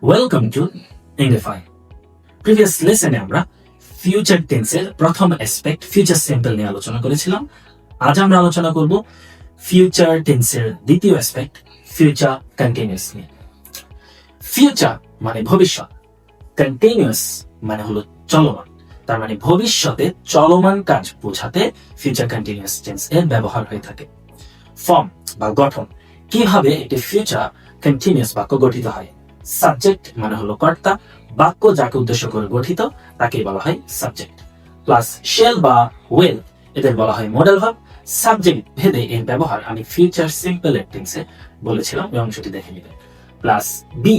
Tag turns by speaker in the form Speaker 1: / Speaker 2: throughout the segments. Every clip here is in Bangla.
Speaker 1: ওয়েলকাম টু ইংলিফাই। প্রিভিয়াস লেসনে আমরা ফিউচার টেন্সের প্রথম অ্যাসপেক্ট ফিউচার সিম্পল নিয়ে আলোচনা করেছিলাম। আজ আমরা আলোচনা করব ফিউচার টেন্সের দ্বিতীয় অ্যাসপেক্ট ফিউচার কন্টিনিউয়াস নিয়ে। ফিউচার মানে ভবিষ্যৎ, কন্টিনিউয়াস মানে হলো চলমান। তার মানে ভবিষ্যতে চলমান কাজ বোঝাতে ফিউচার কন্টিনিউয়াস টেন্স এর ব্যবহার হয়ে থাকে। ফর্ম বা গঠন, কিভাবে একটি ফিউচার কন্টিনিউয়াস বাক্য গঠিত হয়। সাবজেক্ট মানে হলো কর্তা, বাক্য যাকে উদ্দেশ্য করে গঠিত তাকেই বলা হয় সাবজেক্ট। প্লাস শেল বা ওয়েল, এদের বলা হয় মডেল ভার্ব। সাবজেক্ট ভেদে এর ব্যবহার আমি ফিউচার সিম্পল টেন্সে বলেছিলাম, এই অংশটি দেখে নেবেন। প্লাস বি,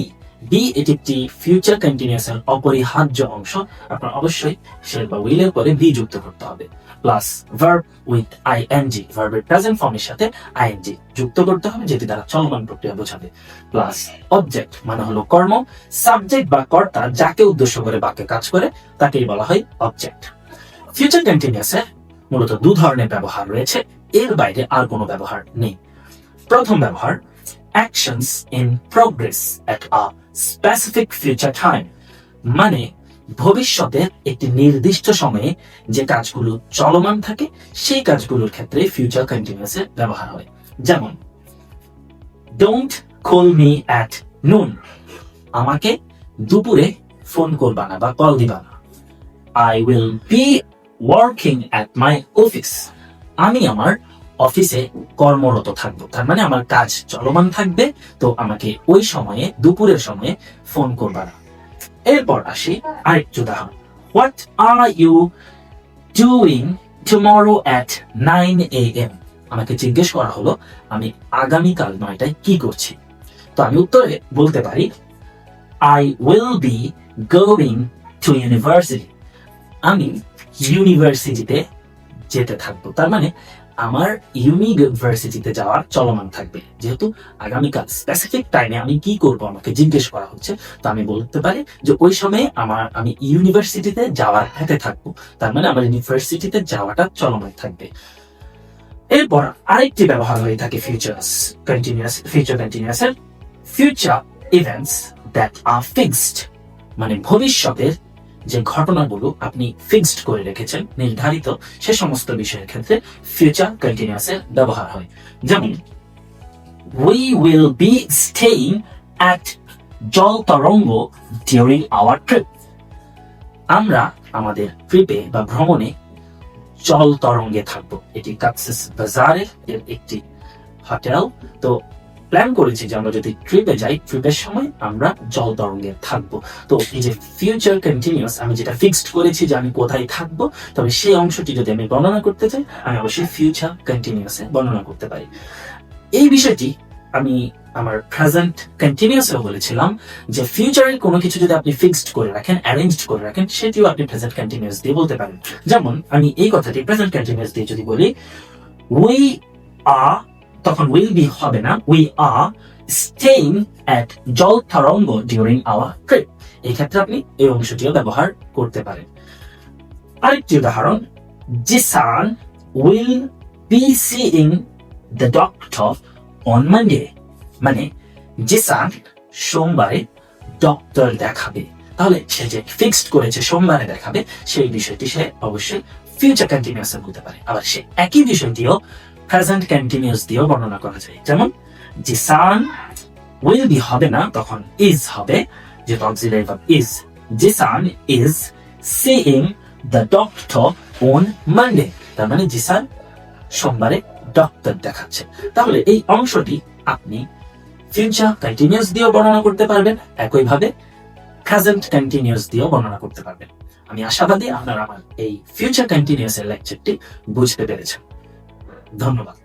Speaker 1: এটি একটি ফিউচার কন্টিনিউয়াস এর অপরিহার্য অংশ। আপনার অবশ্যই শেল বা উইল এর পরে বি যুক্ত করতে হবে। প্লাস ভার্ব উইথ আইএনজি, ভার্বের প্রেজেন্ট ফর্মের সাথে আইএনজি যুক্ত করতে হবে, যেটি দ্বারা চলমান প্রক্রিয়া বোঝাবে। প্লাস অবজেক্ট মানে হলো কর্ম, সাবজেক্ট বা কর্তা যাকে উদ্দেশ্য করে বাক্যে কাজ করে তাকেই বলা হয় অবজেক্ট। ফিউচার কন্টিনিউয়াস এর মূলত দু ধরনের ব্যবহার রয়েছে, এর বাইরে আর কোনো ব্যবহার নেই। প্রথম ব্যবহার actions in progress at a specific future time, মানে ভবিষ্যতের একটি নির্দিষ্ট সময়ে যে কাজগুলো চলমান থাকে সেই কাজগুলোর ক্ষেত্রে ফিউচার কন্টিনিউয়াস এর ব্যবহার হয়। যেমন don't call me at noon, আমাকে দুপুরে ফোন করবা না বা কল দিবা না। I will be working at my office, আমি আমার অফিসে কর্মরত থাকবো, তার মানে আমার কাজ চলমান থাকবে, তো আমাকে ওই সময়ে দুপুরের সময়ে ফোন করবা না। এরপর আসি আরেকটি উদাহরণ, what are you doing tomorrow at 9 AM, আমাকে জিজ্ঞেস করা হলো আমি আগামীকাল 9টায় কি করছি। তো আমি উত্তরে বলতে পারি I will be going to university, আমি ইউনিভার্সিটিতে যেতে থাকবো। তার মানে আমার ইউনিভার্সিটিতে যাওয়ার চলমান থাকবে, যেহেতু আগামীকাল স্পেসিফিক টাইমে আমি কি করব আমাকে জিজ্ঞেস করা হচ্ছে, তো আমি বলতে পারি যে ওই সময়ে আমি ইউনিভার্সিটিতে যাওয়ার পথে থাকবো, তার মানে আমার ইউনিভার্সিটিতে যাওয়াটা চলমান থাকবে। এরপর আরেকটি ব্যবহার হয়ে থাকে ফিউচার কন্টিনিউয়াস এর, future events that are fixed, মানে ভবিষ্যতের যে ঘটনাগুলো আপনি ফিক্সড করে রেখেছেন, নির্ধারিত, সে সমস্ত বিষয়ের ক্ষেত্রে ফিউচার কন্টিনিউয়াস এর ব্যবহার হয়। যেমন we will be staying at Jaltarang during our trip, আমরা আমাদের ট্রিপে বা ভ্রমণে জলতরঙ্গে থাকবো। এটি কক্সেস বাজারের একটি হোটেল। তো প্ল্যান করেছি যে আমরা যদি ট্রিপে যাই, ট্রিপের সময় আমরা জল তরঙ্গে থাকবো। তো এই যে ফিউচার কন্টিনিউয়াস, আমি যেটা ফিক্সড করেছি যে আমি কোথায় থাকবো, তবে সেই অংশটি যদি আমি বর্ণনা করতে চাই, আমি অবশ্যই ফিউচার কন্টিনিউয়াসে বর্ণনা করতে পারি। এই বিষয়টি আমি আমার প্রেজেন্ট কন্টিনিউয়াসেও বলেছিলাম যে ফিউচারের কোনো কিছু যদি আপনি ফিক্সড করে রাখেন, অ্যারেঞ্জড করে রাখেন, সেটিও আপনি প্রেজেন্ট কন্টিনিউয়াস দিয়ে বলতে পারেন। যেমন আমি এই কথাটি প্রেজেন্ট কন্টিনিউয়াস দিয়ে যদি বলি উই আর, তখন উইল বি হবে না, we are staying at Jaltarang during our trip, এই ক্ষেত্রে আপনি এই অংশটিও ব্যবহার করতে পারেন। আরেকটি উদাহরণ, Zishan will be seeing the doctor on Monday, মানে জিসান সোমবারে ডক্টর দেখাবে। তাহলে সে যে ফিক্সড করেছে সোমবারে দেখাবে, সেই বিষয়টি সে অবশ্যই ফিউচার কন্টিনিউয়াস বলতে পারে। আবার সে একই বিষয়টিও প্রেজেন্ট কন্টিনিউয়াস দিয়েও বর্ণনা করা যায়। যেমন জিসান উইল বি হবে না, তখন ইজ হবে, যে auxiliary verb is. Zishan is seeing the doctor on Monday, তার মানে জিসান সোমবারে ডক্টর দেখাচ্ছে। তাহলে এই অংশটি আপনি ফিউচার কন্টিনিউয়াস দিয়েও বর্ণনা করতে পারবেন, একইভাবে প্রেজেন্ট কন্টিনিউয়াস দিয়েও বর্ণনা করতে পারবেন। আমি আশাবাদী আপনারা আমার এই ফিউচার কন্টিনিউয়াস এর লেকচারটি বুঝতে পেরেছেন। ধন্যবাদ।